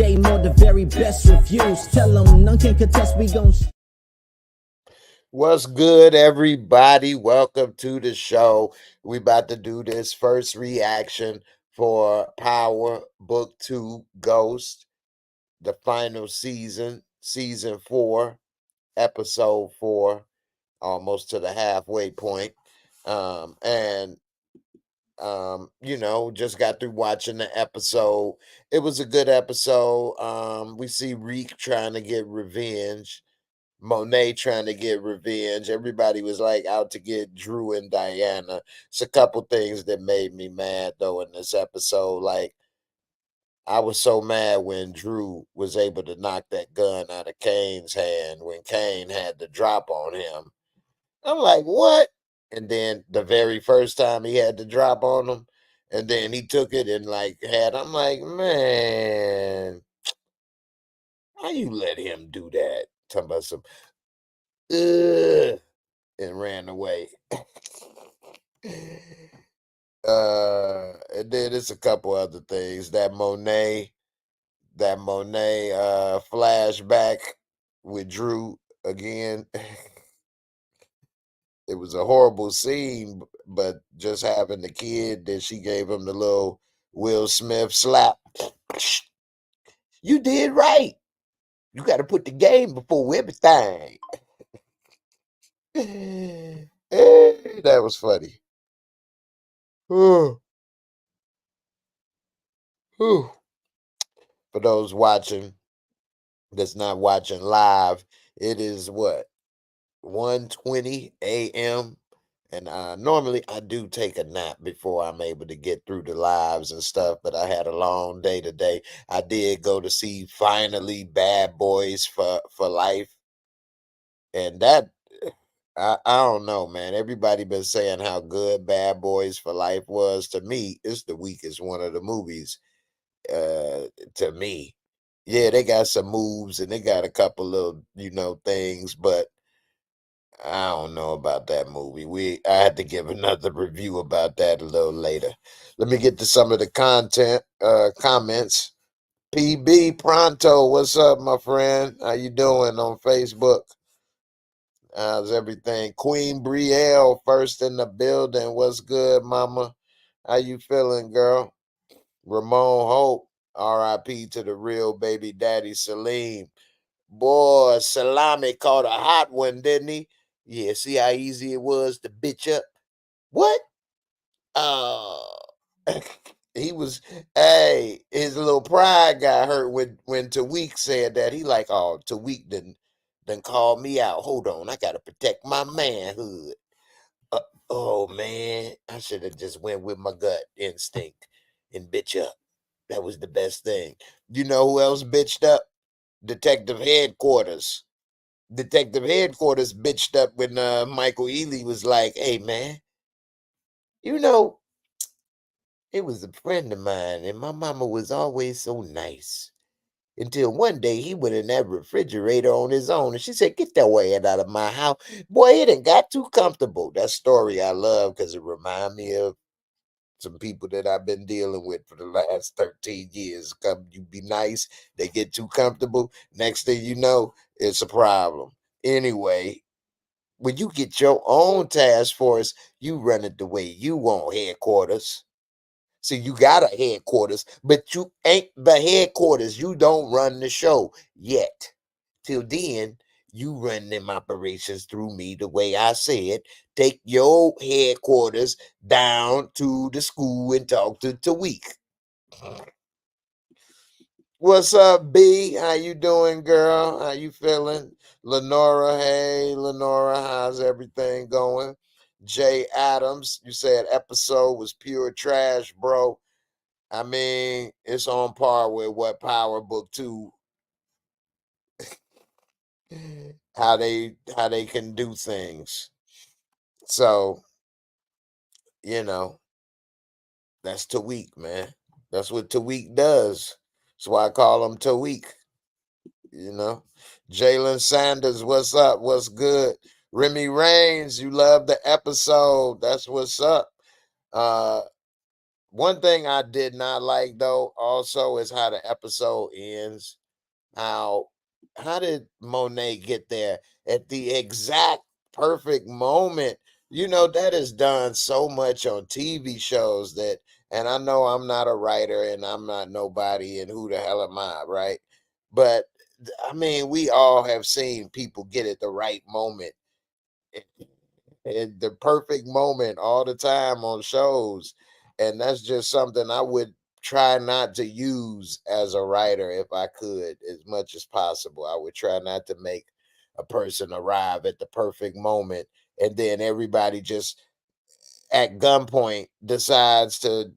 J-Moore, the very best reviews. Tell them none can contest, we gon' What's good, everybody? Welcome to the show. We about to do this first reaction for Power Book 2 Ghost, the final season, season 4, episode 4, almost to the halfway point. Just got through watching the episode. It was a good episode. We see Reek trying to get revenge. Monae trying to get revenge. Everybody was like out to get Drew and Diana. It's a couple things that made me mad though in this episode. Like, I was so mad when Drew was able to knock that gun out of Kane's hand when Kane had the drop on him. I'm like, what? And then the very first time he had the drop on him, and then he took it and I'm like, man, how you let him do that? Talking about some and ran away. And then it's a couple other things. That Monae flashback with Drew again. It was a horrible scene, but just having the kid, then she gave him the little Will Smith slap. You did right. You got to put the game before everything. That was funny. For those watching that's not watching live, it is what, 1:20 a.m. And normally I do take a nap before I'm able to get through the lives and stuff, but I had a long day today. I did go to see finally Bad Boys for Life, and that I don't know, man. Everybody been saying how good Bad Boys for Life was. To me, it's the weakest one of the movies. To me, yeah, they got some moves and they got a couple of things, but I don't know about that movie. I had to give another review about that a little later. Let me get to some of the content comments. PB Pronto, what's up, my friend? How you doing on Facebook? How's everything? Queen Brielle, first in the building. What's good, mama? How you feeling, girl? Ramon Hope, R.I.P. to the real baby daddy Salim. Boy, Salami caught a hot one, didn't he? Yeah, see how easy it was to bitch up? What? Oh. He was, hey, his little pride got hurt when Tawik said that. He like, oh, Tawik didn't call me out. Hold on, I gotta protect my manhood. Uh, oh man, I should have just went with my gut instinct and bitch up. That was the best thing. You know who else bitched up? Detective Headquarters. Detective Headquarters bitched up when Michael Ealy was like, hey man, you know, it was a friend of mine and my mama was always so nice. Until one day he went in that refrigerator on his own and she said, get that way out of my house. Boy, it done got too comfortable. That story I love because it reminds me of some people that I've been dealing with for the last 13 years. Come, you be nice, they get too comfortable. Next thing you know, it's a problem. Anyway, when you get your own task force, you run it the way you want, headquarters. See, you got a headquarters, but you ain't the headquarters. You don't run the show yet. Till then, you run them operations through me the way I said. Take your headquarters down to the school and talk to Tawik. What's up, B? How you doing, girl? How you feeling? Lenora, hey, Lenora, how's everything going? Jay Adams, you said episode was pure trash, bro. I mean, it's on par with what Power Book 2, how they can do things. So, you know, that's Tawik, man. That's what Tawik does. That's why I call him Tawik. You know, Jalen Sanders, what's up? What's good? Remy Rains, you love the episode. That's what's up. Uh, One thing I did not like though also is how the episode ends. How how did Monet get there at the exact perfect moment? You know, that is done so much on TV shows that, and I know I'm not a writer and I'm not nobody, and who the hell am I, right? But I mean, we all have seen people get at the right moment and the perfect moment all the time on shows. And that's just something I would try not to use as a writer if I could, as much as possible. I would try not to make a person arrive at the perfect moment and then everybody just at gunpoint decides to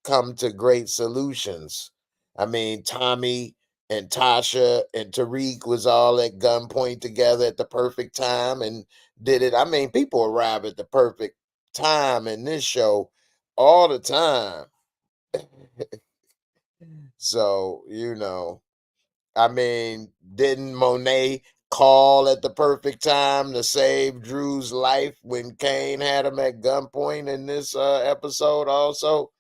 come to great solutions. I mean, Tommy and Tasha and Tariq was all at gunpoint together at the perfect time and did it. I mean, people arrive at the perfect time in this show all the time. So, I mean, didn't Monet call at the perfect time to save Drew's life when Kane had him at gunpoint in this episode also?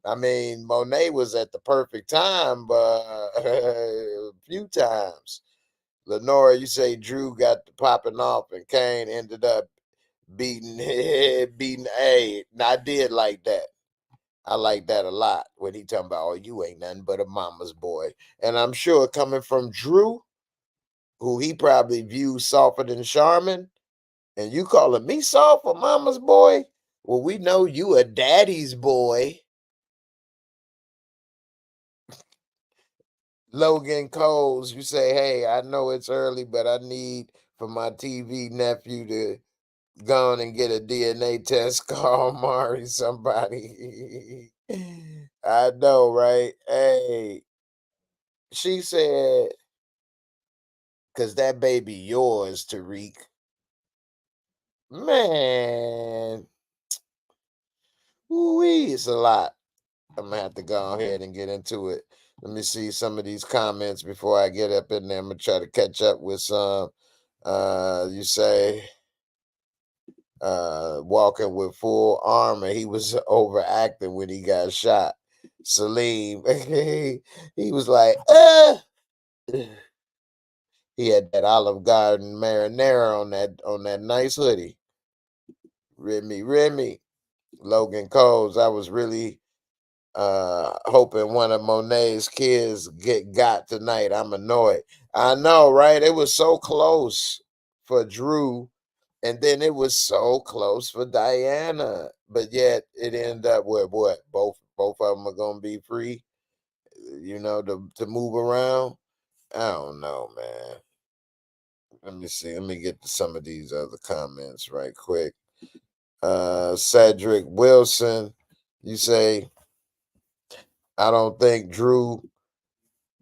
I mean, Monet was at the perfect time, but a few times. Lenora, you say Drew got the popping off, and Kane ended up beating beating A. Now, I did like that. I like that a lot when he talking about, oh, you ain't nothing but a mama's boy. And I'm sure coming from Drew, who he probably views softer than Charmin, and you calling me soft for mama's boy? Well, we know you a daddy's boy. Logan Coles, you say, hey, I know it's early, but I need for my TV nephew to go on and get a DNA test. Call Mari, somebody. I know, right? Hey, she said, because that baby yours, Tariq. Man, ooh, it's a lot. I'm gonna have to go ahead and get into it. Let me see some of these comments before I get up in there. I'm gonna try to catch up with some. You say walking with full armor. He was overacting when he got shot. Salim, he was like, he had that Olive Garden marinara on that nice hoodie. Remy. Logan Coles. I was really hoping one of Monet's kids got tonight. I'm annoyed. I know, right? It was so close for Drew, and then it was so close for Diana, but yet it ended up with what? Both of them are gonna be free, to move around. I don't know, man. Let me see. Let me get to some of these other comments right quick. Cedric Wilson, you say, I don't think Drew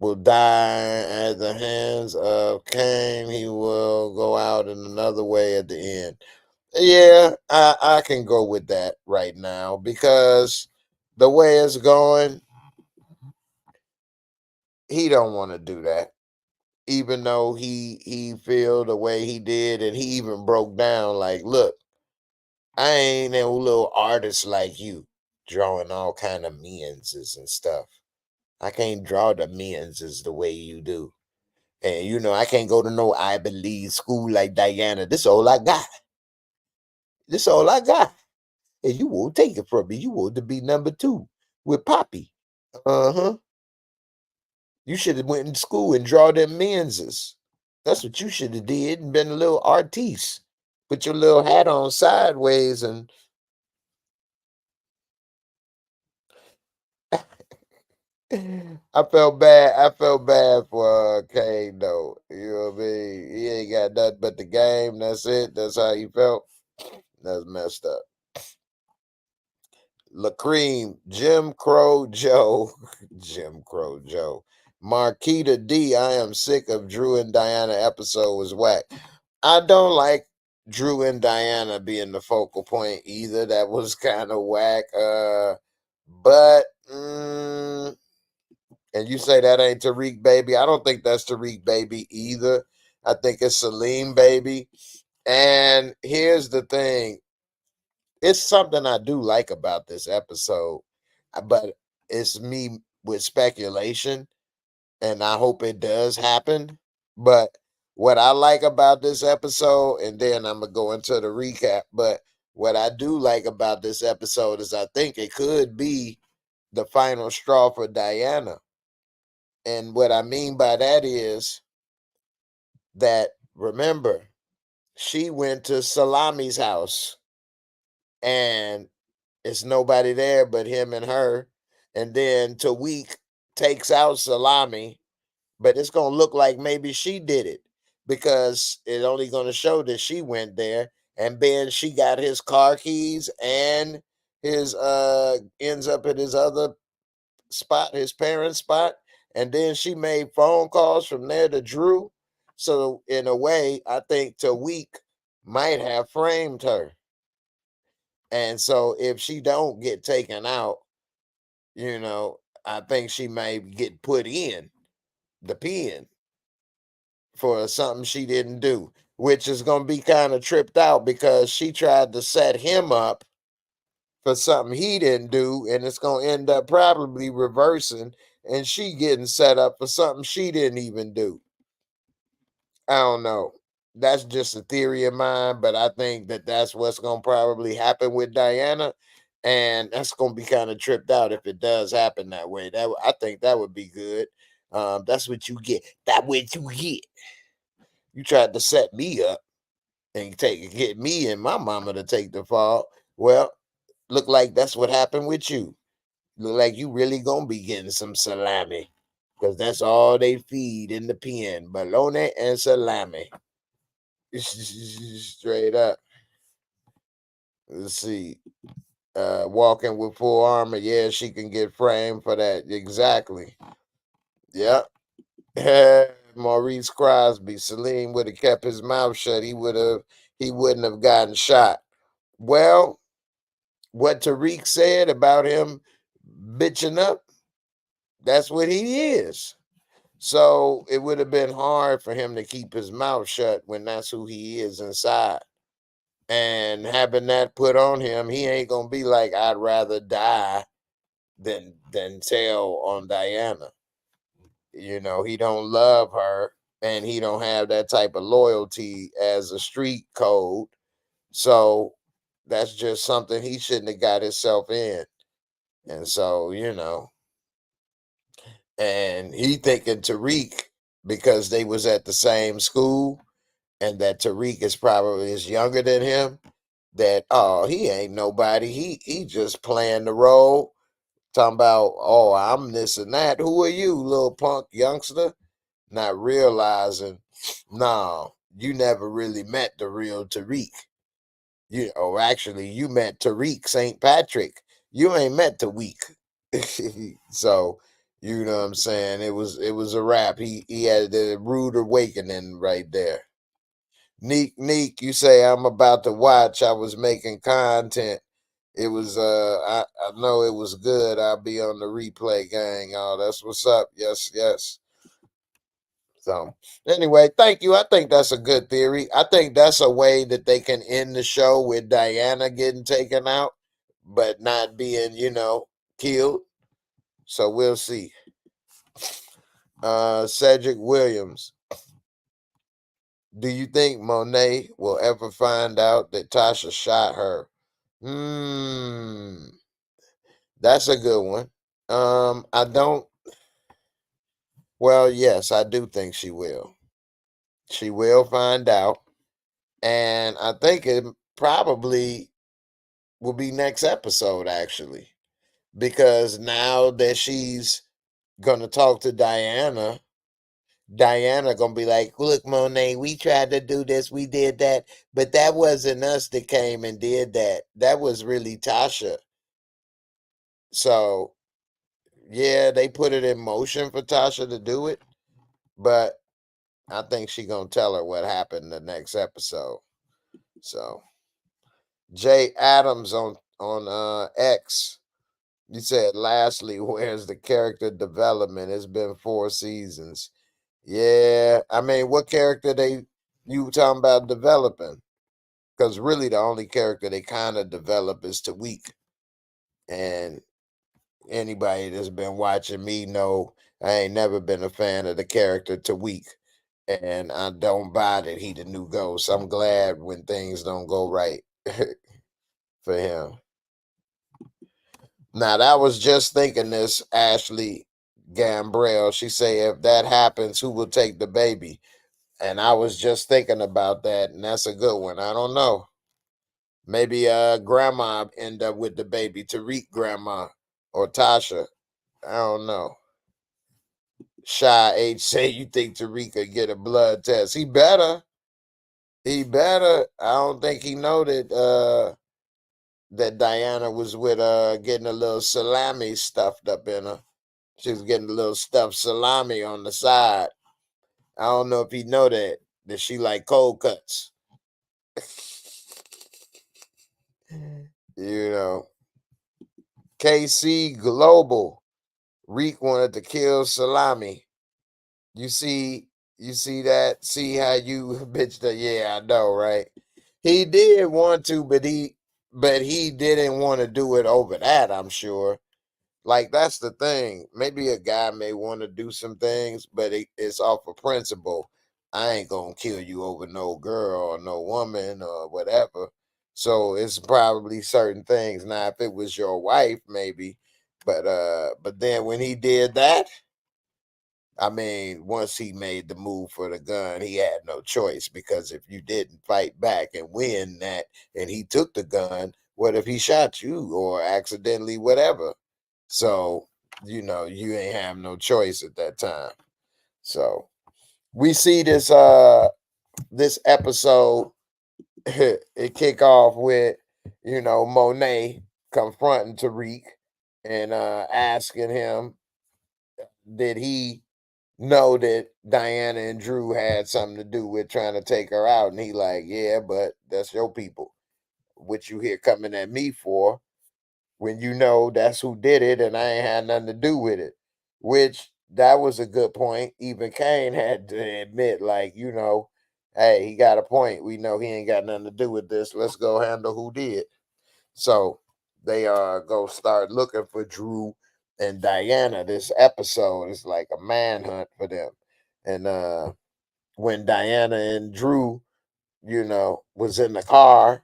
will die at the hands of Kane. He will go out in another way at the end. Yeah, I can go with that right now because the way it's going, he don't want to do that. Even though he feel the way he did, and he even broke down like, look, I ain't no little artist like you, drawing all kind of menses and stuff. I can't draw the menses the way you do. And I can't go to no I believe school like Diana. This all I got. This all I got. And you won't take it from me. You want to be number two with Poppy. Uh-huh. You should have went in school and draw them menses. That's what you should have did and been a little artiste. Put your little hat on sideways and I felt bad. I felt bad for Kane though. You know what I mean? He ain't got nothing but the game. That's it. That's how he felt. That's messed up. LaCream, Jim Crow Joe, Jim Crow Joe, Marquita D. I am sick of Drew and Diana episode was whack. I don't like Drew and Diana being the focal point either. That was kind of whack. But and you say that ain't Tariq baby. I don't think that's Tariq baby either. I think it's Salim baby. And here's the thing. It's something I do like about this episode. but it's me with speculation, and I hope it does happen. But what I like about this episode, and then I'm gonna go into the recap, but what I do like about this episode is I think it could be the final straw for Diana. And what I mean by that is that, remember, she went to Salami's house and it's nobody there but him and her. And then Tawik takes out Salami, but it's going to look like maybe she did it because it's only going to show that she went there. And then she got his car keys and his ends up at his other spot, his parents' spot. And then she made phone calls from there to Drew. So in a way, I think Tawik might have framed her. And so if she don't get taken out, I think she may get put in the pen for something she didn't do, which is going to be kind of tripped out because she tried to set him up for something he didn't do, and it's going to end up probably reversing and she getting set up for something she didn't even do. I don't know. That's just a theory of mine, but I think that that's what's going to probably happen with Diana, and that's going to be kind of tripped out if it does happen that way. I think that would be good. That's what you get. That's what you get. You tried to set me up and get me and my mama to take the fall. Well, look like that's what happened with you. Look like you really gonna be getting some salami, because that's all they feed in the pen: bologna and salami. Straight up. Let's see. Walking with full armor. Yeah, she can get framed for that. Exactly. Yep. Maurice Crosby. Salim would have kept his mouth shut. He wouldn't have gotten shot. Well, what Tariq said about him bitching up, that's what he is. So it would have been hard for him to keep his mouth shut when that's who he is inside. And having that put on him, he ain't gonna be like, I'd rather die than tell on Diana. He don't love her and he don't have that type of loyalty as a street code. So that's just something he shouldn't have got himself in. And so, and he thinking Tariq, because they was at the same school and that Tariq is younger than him, that, oh, he ain't nobody. He just playing the role, talking about, oh, I'm this and that. Who are you, little punk youngster? Not realizing, no, you never really met the real Tariq. Actually, you met Tariq St. Patrick. You ain't met Tariq. So, you know what I'm saying? It was a wrap. He had the rude awakening right there. Neek, you say I'm about to watch. I was making content. It was I know it was good. I'll be on the replay, gang. Oh, that's what's up. Yes, yes. So anyway, thank you. I think that's a good theory. I think that's a way that they can end the show with Diana getting taken out, but not being, killed. So we'll see. Cedric Williams. Do you think Monae will ever find out that Tasha shot her? That's a good one. I don't. Well, yes, I do think she will. She will find out, and I think it probably will be next episode actually, because now that she's gonna talk to Diana, Diana gonna be like, "Look, Monae, we tried to do this, we did that, but that wasn't us that came and did that. That was really Tasha." So yeah, they put it in motion for Tasha to do it, but I think she gonna tell her what happened the next episode. So Jay Adams on X. You said, lastly, where's the character development? It's been 4 seasons. Yeah, I mean, what character you talking about developing? Because really, the only character they kind of develop is Tawik, and Anybody that's been watching me know I ain't never been a fan of the character Tariq, and I don't buy that he the new Ghost. I'm glad when things don't go right for him. Now that was just thinking this, Ashley Gambrell. She say if that happens, who will take the baby? And I was just thinking about that, and that's a good one. I don't know. Maybe grandma end up with the baby, Tariq grandma or Tasha. I don't know. Shy H say you think Tariq could get a blood test. He better. He better. I don't think he know that Diana was with getting a little salami stuffed up in her. She was getting a little stuffed salami on the side. I don't know if he know that she like cold cuts. You know. KC Global. Reek wanted to kill salami. You see that? See how you bitch the yeah, I know, right? He did want to, but he didn't want to do it over that, I'm sure. Like that's the thing. Maybe a guy may want to do some things, but it's off of principle. I ain't gonna kill you over no girl or no woman or whatever. So it's probably certain things. Now, if it was your wife, maybe, but then when he did that, I mean, once he made the move for the gun, he had no choice because if you didn't fight back and win that, and he took the gun, what if he shot you or accidentally whatever? So, you ain't have no choice at that time. So we see this episode it kick off with, Monae confronting Tariq and asking him, did he know that Diana and Drew had something to do with trying to take her out? And he like, yeah, but that's your people. What you here coming at me for when you know that's who did it and I ain't had nothing to do with it? Which that was a good point. Even Kane had to admit, like, hey, he got a point. We know he ain't got nothing to do with this. Let's go handle who did. So they go start looking for Drew and Diana. This episode is like a manhunt for them. And when Diana and Drew, was in the car,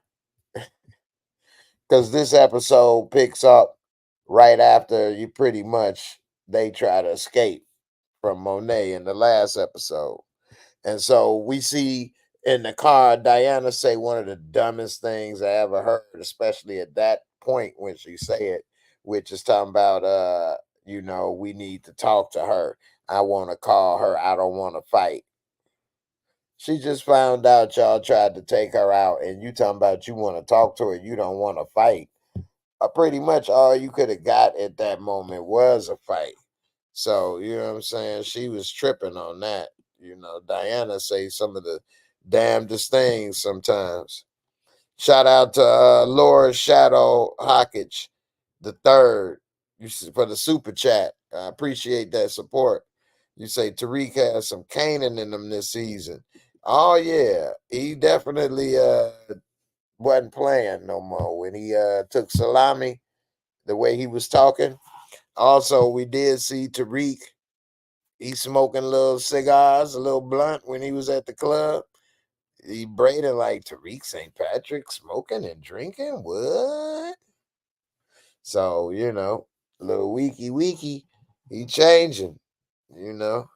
because this episode picks up right after you pretty much they try to escape from Monae in the last episode. And so we see in the car, Diana say one of the dumbest things I ever heard, especially at that point when she said it, which is talking about, we need to talk to her. I want to call her. I don't want to fight. She just found out y'all tried to take her out, and you talking about you want to talk to her. You don't want to fight. Pretty much all you could have got at that moment was a fight. So, you know what I'm saying? She was tripping on that. Diana say some of the damnedest things sometimes. Shout out to Laura Shadow Hawkage the third for the super chat. I appreciate that support. You say Tariq has some Canaan in him this season. Oh yeah, he definitely wasn't playing no more when he took salami the way he was talking. Also, we did see Tariq. He's smoking little cigars, a little blunt when he was at the club. He braided like Tariq St. Patrick smoking and drinking. What? So, little weeky, he changing, you know.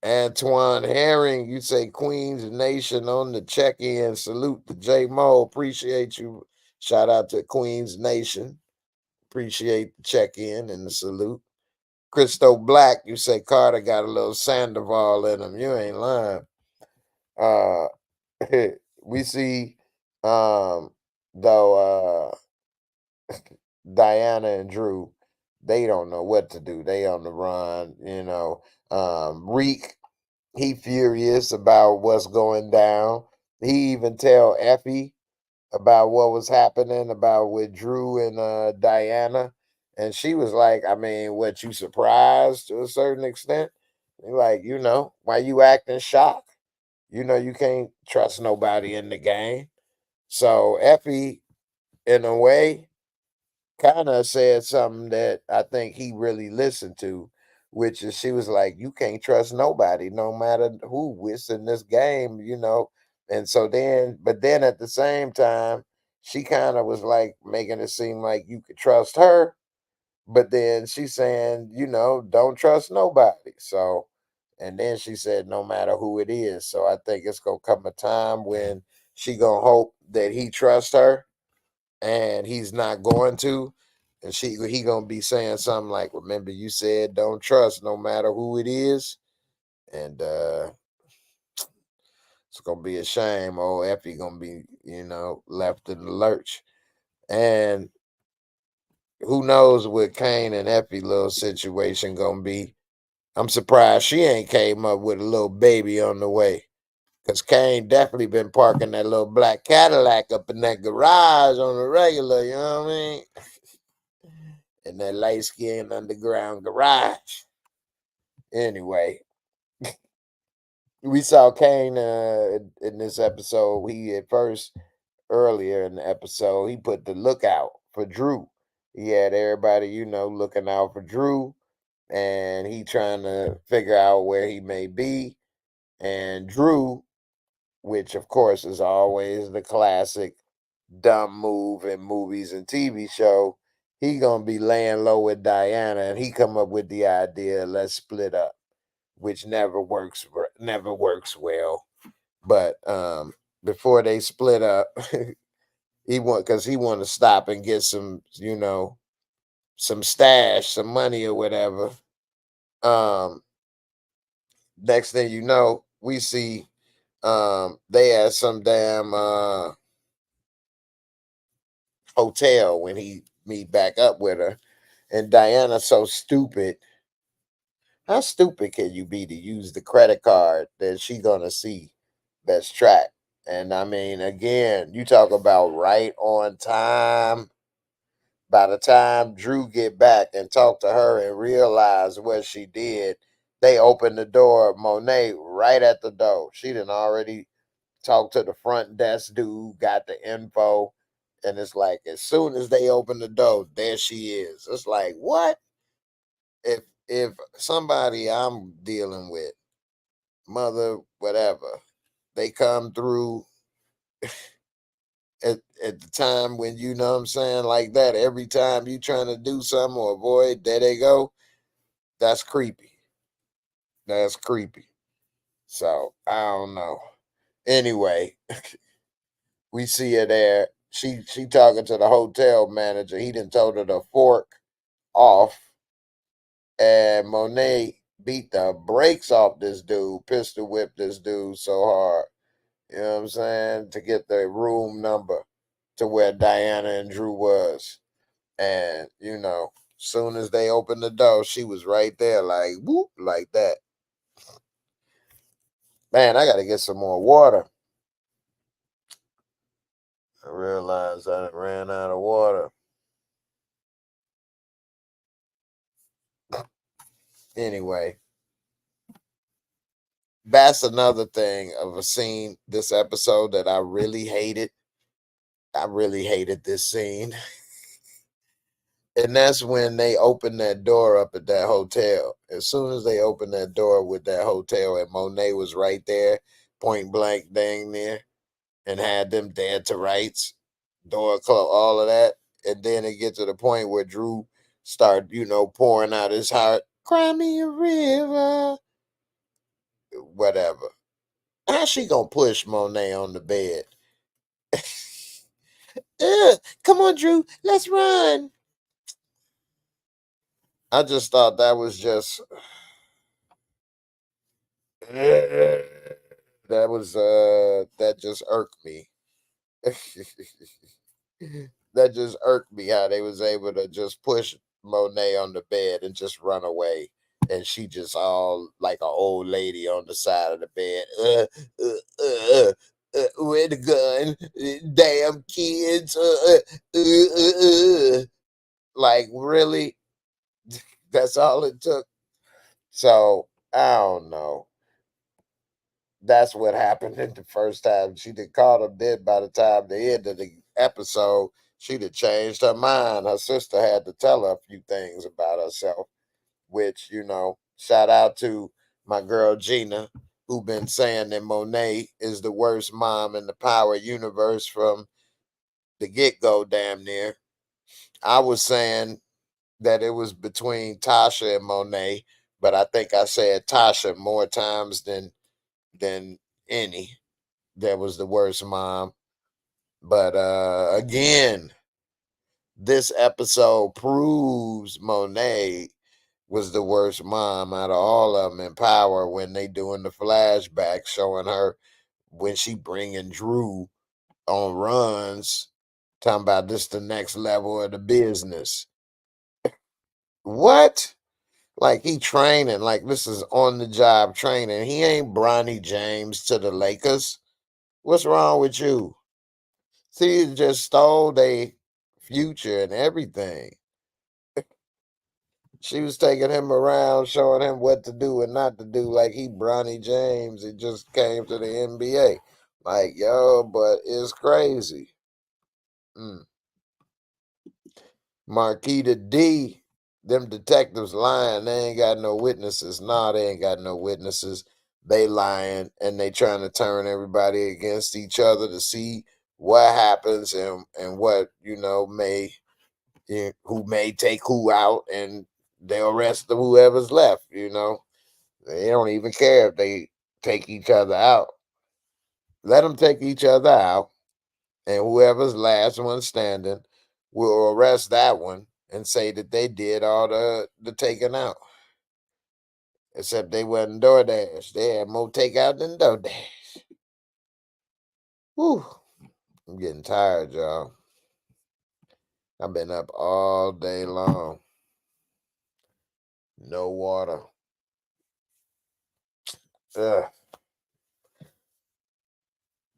Antoine Herring, you say Queens Nation on the check-in. Salute to J Mo. Appreciate you. Shout out to Queens Nation. Appreciate the check-in and the salute. Christo Black, you say Carter got a little Sandoval in him. You ain't lying. Uh we see though Diana and Drew, they don't know what to do. They on the run, Reek, he furious about what's going down. He even tell Effie about what was happening about with Drew and Diana. And she was like, I mean, what, you surprised to a certain extent? Like, why you acting shocked? You can't trust nobody in the game. So Effie, in a way, kind of said something that I think he really listened to, which is she was like, "You can't trust nobody, no matter who. It's in this game, you know." And so then, but then at the same time, she kind of was like making it seem like you could trust her, but then she's saying, you know, don't trust nobody. So, and then she said, no matter who it is. So I think it's gonna come a time when she gonna hope that he trusts her and he's not going to, and he gonna be saying something like, "Remember, you said don't trust, no matter who it is," and it's gonna be a shame. Old Effie gonna be, you know, left in the lurch, and who knows what Kane and Effie little situation gonna be. I'm surprised she ain't came up with a little baby on the way. Cause Kane definitely been parking that little black Cadillac up in that garage on the regular, you know what I mean? In that light skinned underground garage. Anyway, we saw Kane in this episode. He at first earlier in the episode, he put the lookout for Drew. He had everybody, you know, looking out for Drew, and he trying to figure out where he may be. And Drew, which of course is always the classic dumb move in movies and TV show, he gonna be laying low with Diana, and he come up with the idea, let's split up, which never works well. But before they split up, he want to stop and get some, you know, some stash, some money or whatever. Um, Next thing you know, we see they had some damn hotel when he meet back up with her. And Diana's so stupid. How stupid can you be to use the credit card that she gonna see that's tracked? And I mean, again, you talk about right on time. By the time Drew get back and talk to her and realize what she did, they open the door. Monae right at the door. She done already talked to the front desk dude, got the info, and it's like as soon as they open the door, there she is. It's like what? If somebody I'm dealing with, mother, whatever, they come through at the time when you know what I'm saying, like that, every time you trying to do something or avoid, there they go. That's creepy. That's creepy. So I don't know. Anyway, we see her there. She talking to the hotel manager. He done told her to fork off, and Monet beat the brakes off this dude, pistol whipped this dude so hard. You know what I'm saying? To get the room number to where Diana and Drew was. And, you know, soon as they opened the door, she was right there, like whoop, like that. Man, I gotta get some more water. I realized I ran out of water. Anyway, that's another thing of a scene this episode that I really hated. I really hated this scene. And that's when they opened that door up at that hotel. As soon as they opened that door with that hotel, and Monet was right there, point blank, dang there, and had them dead to rights, door closed, all of that. And then it get to the point where Drew start, you know, pouring out his heart, cry me a river, whatever. How she gonna push Monet on the bed? Come on, Drew, let's run. I just thought that was just that just irked me. That just irked me how they was able to just push Monet on the bed and just run away. And she just all like an old lady on the side of the bed. Where the gun? Damn kids. Like, really? That's all it took. So, I don't know. That's what happened in the first time. She did caught him dead by the time the end of the episode. She'd have changed her mind. Her sister had to tell her a few things about herself, which, shout out to my girl Gina, who been saying that Monae is the worst mom in the Power universe from the get-go, damn near. I was saying that it was between Tasha and Monae, but I think I said Tasha more times than any. That was the worst mom. But again, this episode proves Monae was the worst mom out of all of them in Power when they doing the flashback showing her when she bringing Drew on runs, talking about this the next level of the business. What? Like he training, like this is on the job training. He ain't Bronny James to the Lakers. What's wrong with you? See, he just stole their future and everything. She was taking him around, showing him what to do and not to do, like he Bronny James. He just came to the NBA. Like, yo, but it's crazy. Marquita D, them detectives lying. They ain't got no witnesses. Nah, they ain't got no witnesses. They lying and they trying to turn everybody against each other to see what happens and what, may who may take who out and they'll arrest whoever's left, They don't even care if they take each other out. Let them take each other out, and whoever's last one standing will arrest that one and say that they did all the taking out. Except they wasn't DoorDash. They had more takeout than DoorDash. Whew. I'm getting tired, y'all. I've been up all day long. No water. Ugh.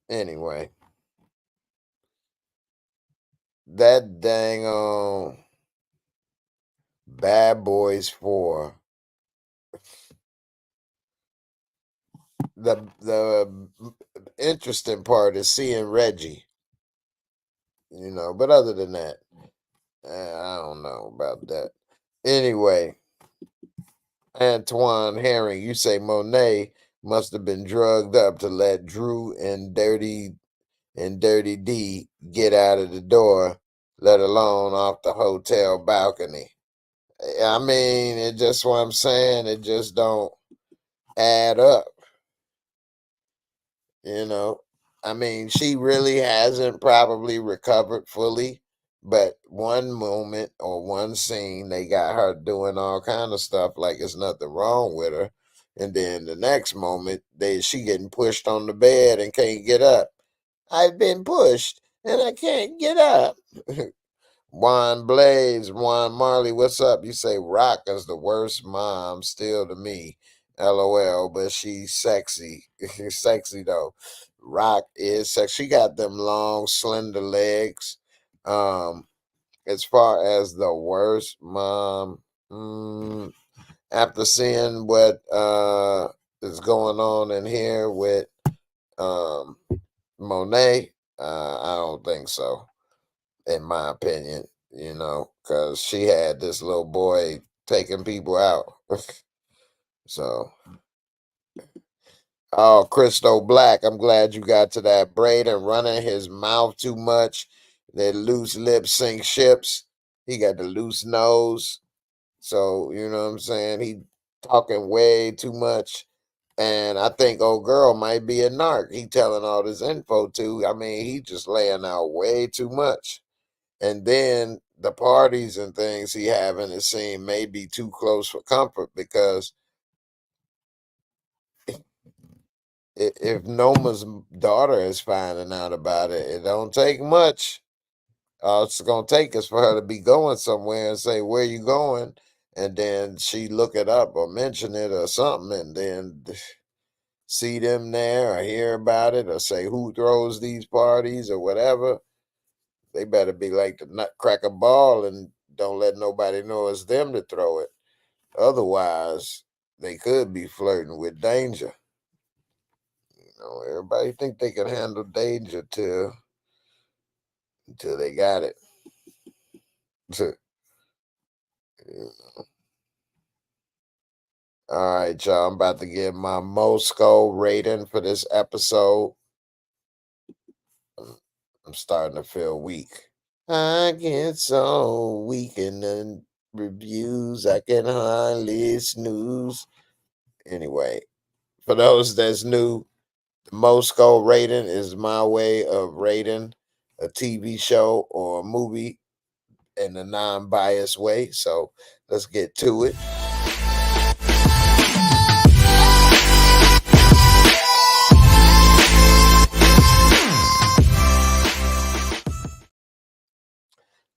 Anyway. That dang on Bad Boys 4. The interesting part is seeing Reggie, but other than that, I don't know about that. Anyway, Antoine Herring, you say Monae must have been drugged up to let Drew and Dirty D get out of the door, let alone off the hotel balcony. I mean, it just what I'm saying, it just don't add up. I mean, she really hasn't probably recovered fully, but one moment or one scene, they got her doing all kind of stuff like it's nothing wrong with her. And then the next moment, she getting pushed on the bed and can't get up. I've been pushed and I can't get up. Juan Blaze, Juan Marley, what's up? You say Rock is the worst mom still to me. LOL, but she's sexy. Sexy though. Rock is sexy. She got them long, slender legs. As far as the worst mom, after seeing what is going on in here with Monae, I don't think so. In my opinion, because she had this little boy taking people out. So, oh, Christo Black, I'm glad you got to that. Braden running his mouth too much. That loose lips sink ships. He got the loose nose. So, you know what I'm saying? He talking way too much. And I think old girl might be a narc. He telling all this info too. I mean, he just laying out way too much. And then the parties and things he having, it seem may be too close for comfort because if Noma's daughter is finding out about it, it don't take much. All it's gonna take is for her to be going somewhere and say, "Where you going?" And then she look it up or mention it or something, and then see them there or hear about it or say who throws these parties or whatever. They better be like the nutcracker ball and don't let nobody know it's them to throw it. Otherwise, they could be flirting with danger. Everybody think they can handle danger until they got it. All right, y'all. I'm about to give my Moorescore rating for this episode. I'm starting to feel weak. I get so weak in the reviews, I can hardly snooze. Anyway, for those that's new, the Moorescore rating is my way of rating a TV show or a movie in a non-biased way. So let's get to it.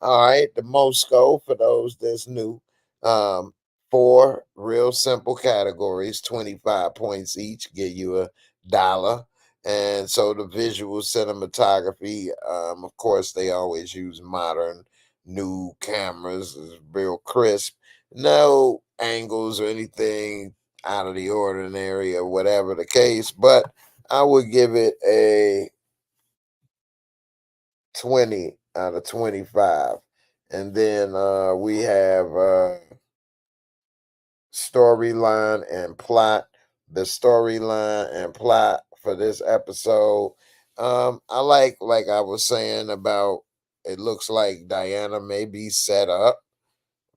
All right, the Moorescore for those that's new. Um, Four real simple categories, 25 points each, give you $1. And so the visual cinematography, of course, they always use modern new cameras, is real crisp, no angles or anything out of the ordinary or whatever the case. But I would give it a 20 out of 25. And then we have storyline and plot. The storyline and plot for this episode, I like I was saying about, it looks like Diana may be set up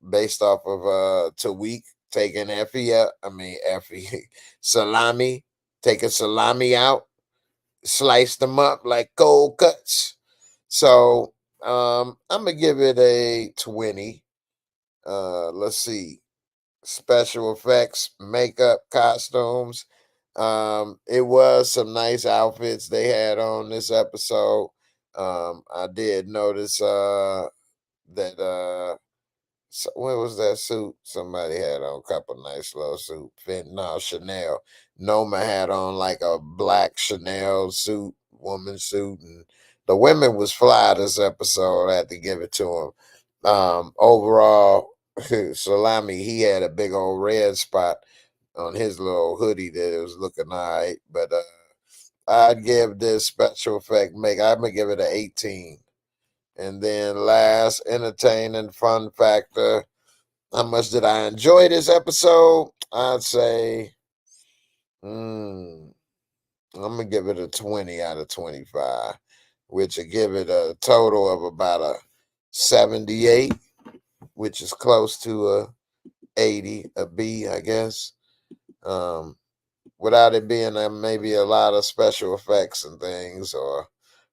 based off of Tawik taking Effie out. I mean Effie Salami, taking Salami out, sliced them up like cold cuts. So I'm gonna give it a 20. Let's see. Special effects, makeup, costumes. It was some nice outfits they had on this episode. I did notice that so what was that suit? Somebody had on a couple nice little suit. No, Chanel. Noma had on like a black Chanel suit, woman suit, and the women was fly this episode. I had to give it to him. Overall, Salami, he had a big old red spot on his little hoodie that it was looking all right. But I'd give this special effect I'm gonna give it an 18. And then last, entertaining fun factor. How much did I enjoy this episode? I'd say I'm gonna give it a 20 out of 25, which would give it a total of about a 78, which is close to a 80, a B, I guess. Um, Without it being maybe a lot of special effects and things or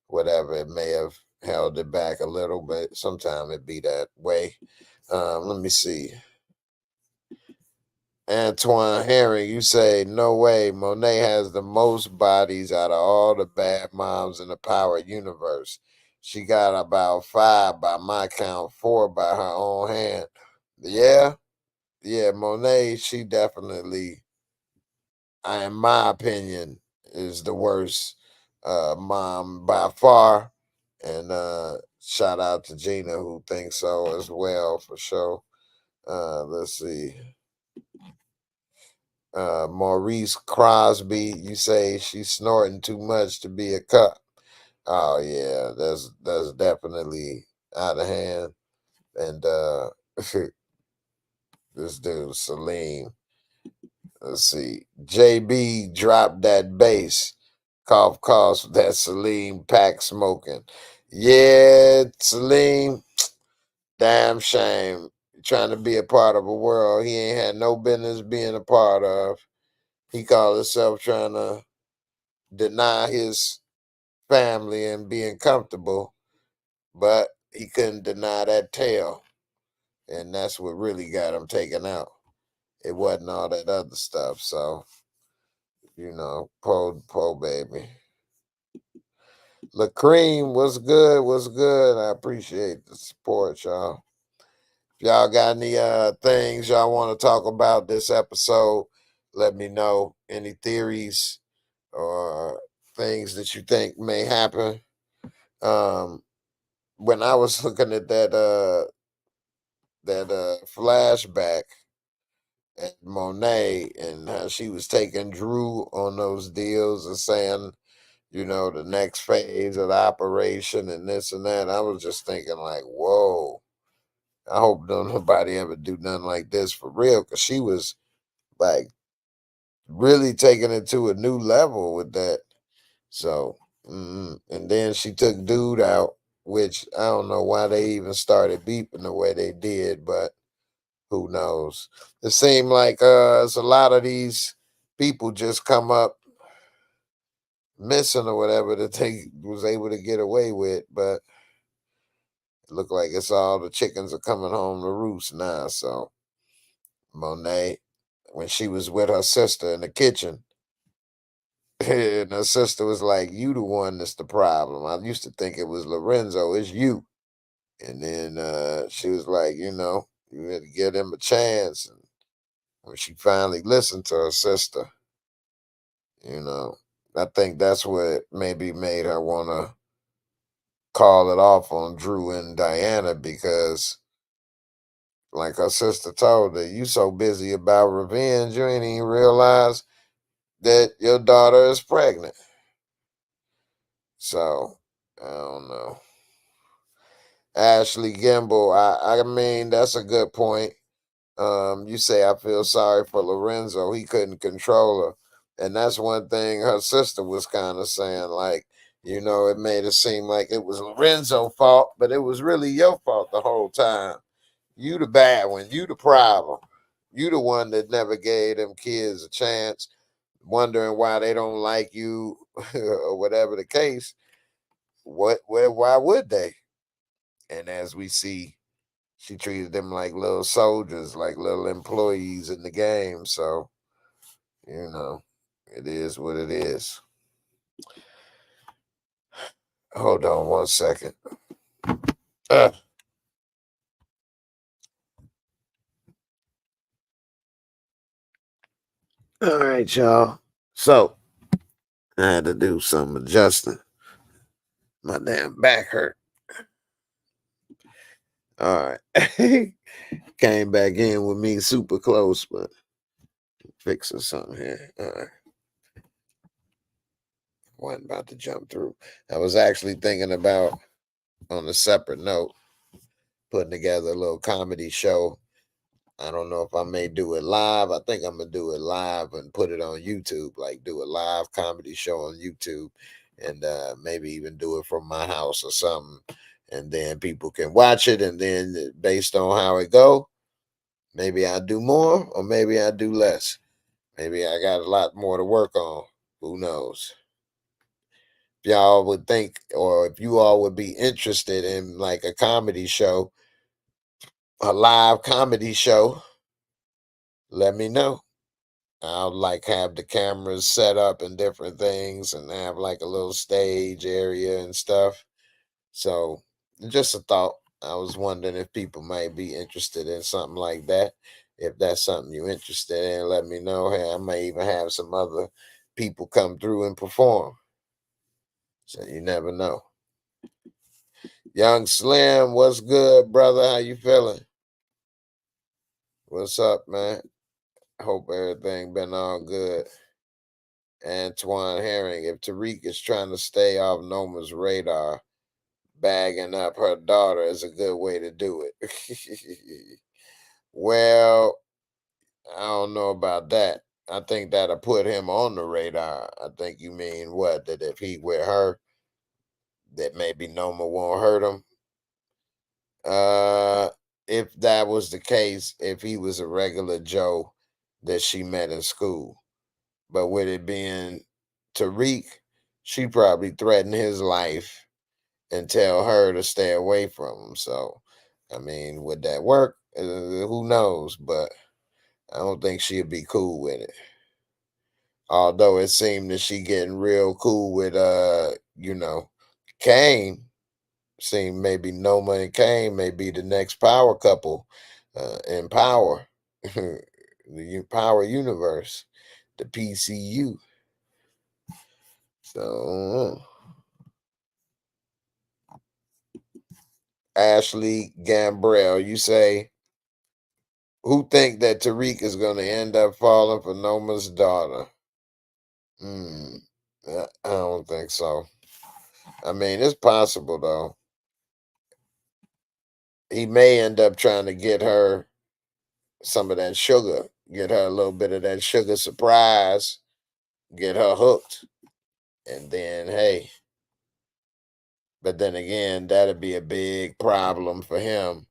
whatever, it may have held it back a little, but sometimes it be that way. Let me see. Antoine Herring, you say, no way. Monae has the most bodies out of all the bad moms in the Power universe. She got about 5 by my count, 4 by her own hand. Yeah, Monae, she definitely, in my opinion, is the worst mom by far. And shout out to Gina, who thinks so as well, for sure. Let's see. Maurice Crosby, you say she's snorting too much to be a cup. Oh yeah, that's definitely out of hand. And this dude Salim, let's see, JB dropped that bass. Cough, cough. That Salim pack smoking. Yeah, Salim, damn shame. Trying to be a part of a world he ain't had no business being a part of. He called himself trying to deny his family and being comfortable, but he couldn't deny that tail. And that's what really got him taken out. It wasn't all that other stuff. So, po baby. LaCream, what's good? What's good? I appreciate the support, y'all. If y'all got any things y'all want to talk about this episode, let me know. Any theories or things that you think may happen. When I was looking at that flashback at Monae and how she was taking Drew on those deals and saying, the next phase of the operation and this and that, I was just thinking like, whoa, I hope don't nobody ever do nothing like this for real, because she was like really taking it to a new level with that. So, and then she took dude out, which I don't know why they even started beeping the way they did, but who knows? It seemed like it's a lot of these people just come up missing or whatever that they was able to get away with, but it looked like it's all the chickens are coming home to roost now. So Monae, when she was with her sister in the kitchen, and her sister was like, "You the one that's the problem. I used to think it was Lorenzo. It's you." And then she was like, you had to give him a chance. And when she finally listened to her sister, you know, I think that's what maybe made her want to call it off on Drew and Diana, because, like her sister told her, you so busy about revenge, you ain't even realize that your daughter is pregnant. So, I don't know. Ashley Gimbel, I mean, that's a good point. You say, I feel sorry for Lorenzo. He couldn't control her. And that's one thing her sister was kind of saying, like, it made it seem like it was Lorenzo's fault, but it was really your fault the whole time. You the bad one. You the problem. You the one that never gave them kids a chance, wondering why they don't like you or whatever the case. Why would they? And as we see, she treated them like little soldiers, like little employees in the game. So, it is what it is. Hold on one second. Uh, all right, y'all. So, I had to do some adjusting. My damn back hurt. All right. Came back in with me super close, but fixing something here. All right. Wasn't about to jump through. I was actually thinking about, on a separate note, putting together a little comedy show. I don't know if I may do it live. I think I'm gonna do it live and put it on YouTube, like do a live comedy show on YouTube, and maybe even do it from my house or something. And then people can watch it, and then based on how it go, maybe I do more or maybe I do less. Maybe I got a lot more to work on. Who knows? If y'all would think, or if you all would be interested in like a comedy show, a live comedy show, let me know. I'll like have the cameras set up and different things and have like a little stage area and stuff. So just a thought. I was wondering if people might be interested in something like that. If that's something you're interested in, let me know. Hey, I may even have some other people come through and perform. So you never know. Young Slim, what's good, brother? How you feeling? What's up, man? Hope everything been all good. Antoine Herring, if Tariq is trying to stay off Noma's radar, bagging up her daughter is a good way to do it. Well, I don't know about that. I think that'll put him on the radar. I think you mean what? That if he with her, that maybe Noma won't hurt him. If that was the case, if he was a regular Joe that she met in school. But with it being Tariq, she probably threatened his life and tell her to stay away from him. So, I mean, would that work? Who knows? But I don't think she'd be cool with it. Although it seemed that she getting real cool with Kane. Seemed maybe Noma and Kane may be the next power couple in power. The power universe, the PCU. So Ashley Gambrell, you say, who think that Tariq is going to end up falling for Noma's daughter? I don't think so. I mean, it's possible though. he may end up trying to get her some of that sugar, get her a little bit of that sugar surprise, get her hooked. And then, hey, but then again, that'd be a big problem for him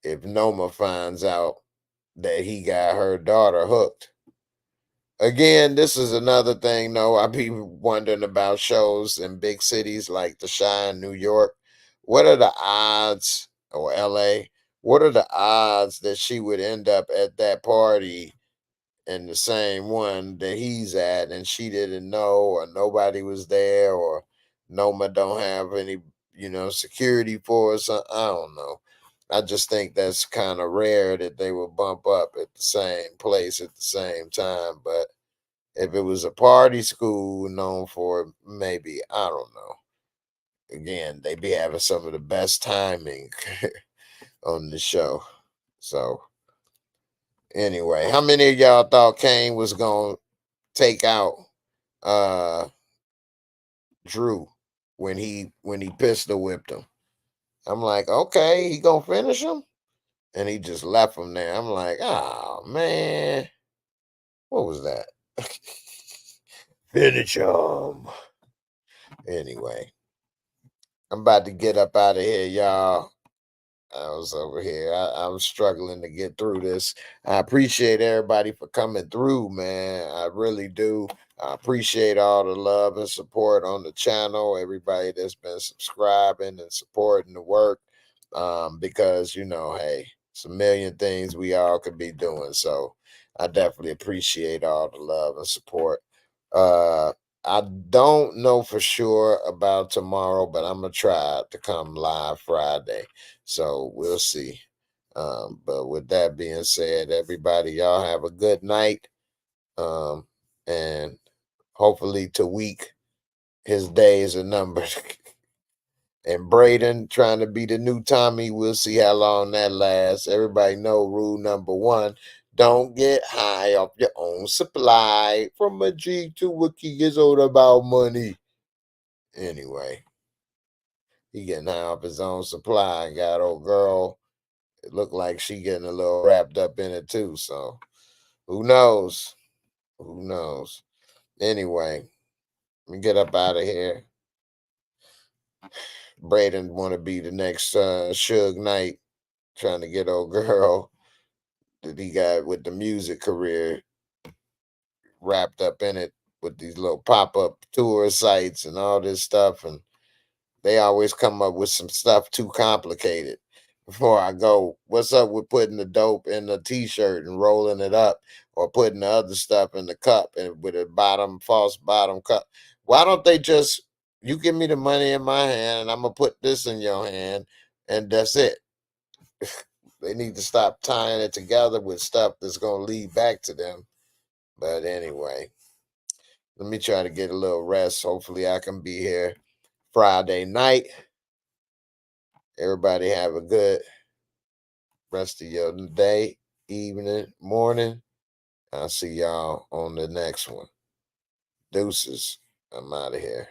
if Noma finds out that he got her daughter hooked. Again, this is another thing, though. I be wondering about shows in big cities like The Chi in New York. What are the odds, or LA? What are the odds that she would end up at that party in the same one that he's at, and she didn't know, or nobody was there, or Noma don't have any, security for us? I don't know. I just think that's kind of rare that they would bump up at the same place at the same time. But if it was a party school known for, maybe, I don't know. Again, they be having some of the best timing on the show. So anyway, how many of y'all thought Kane was gonna take out Drew when he pistol whipped him? I'm like, okay, he gonna finish him? And he just left him there. I'm like, oh man, what was that? Finish him. Anyway, I'm about to get up out of here, y'all. I was over here. I'm struggling to get through this. I appreciate everybody for coming through, man. I really do. I appreciate all the love and support on the channel. Everybody that's been subscribing and supporting the work. Because hey, it's a million things we all could be doing. So I definitely appreciate all the love and support. Uh I don't know for sure about tomorrow, but I'm gonna try to come live Friday. So we'll see. But with that being said, everybody, y'all have a good night. And hopefully Tawik, his days are numbered. And Braden trying to be the new Tommy. We'll see how long that lasts. Everybody know rule number 1. Don't get high off your own supply. From a G to a key is all about money. Anyway, he getting high off his own supply and got old girl. It looked like she getting a little wrapped up in it too. So who knows? Who knows? Anyway, let me get up out of here. Braden want to be the next Suge Knight, trying to get old girl that he got with the music career wrapped up in it with these little pop-up tour sites and all this stuff. And they always come up with some stuff too complicated. Before I go, what's up with putting the dope in the t-shirt and rolling it up, or putting the other stuff in the cup and with a false bottom cup? Why don't they just, you give me the money in my hand and I'm gonna put this in your hand and that's it? They need to stop tying it together with stuff that's gonna lead back to them. But anyway, let me try to get a little rest. Hopefully I can be here Friday night. Everybody have a good rest of your day, evening, morning. I'll see y'all on the next one. Deuces. I'm out of here.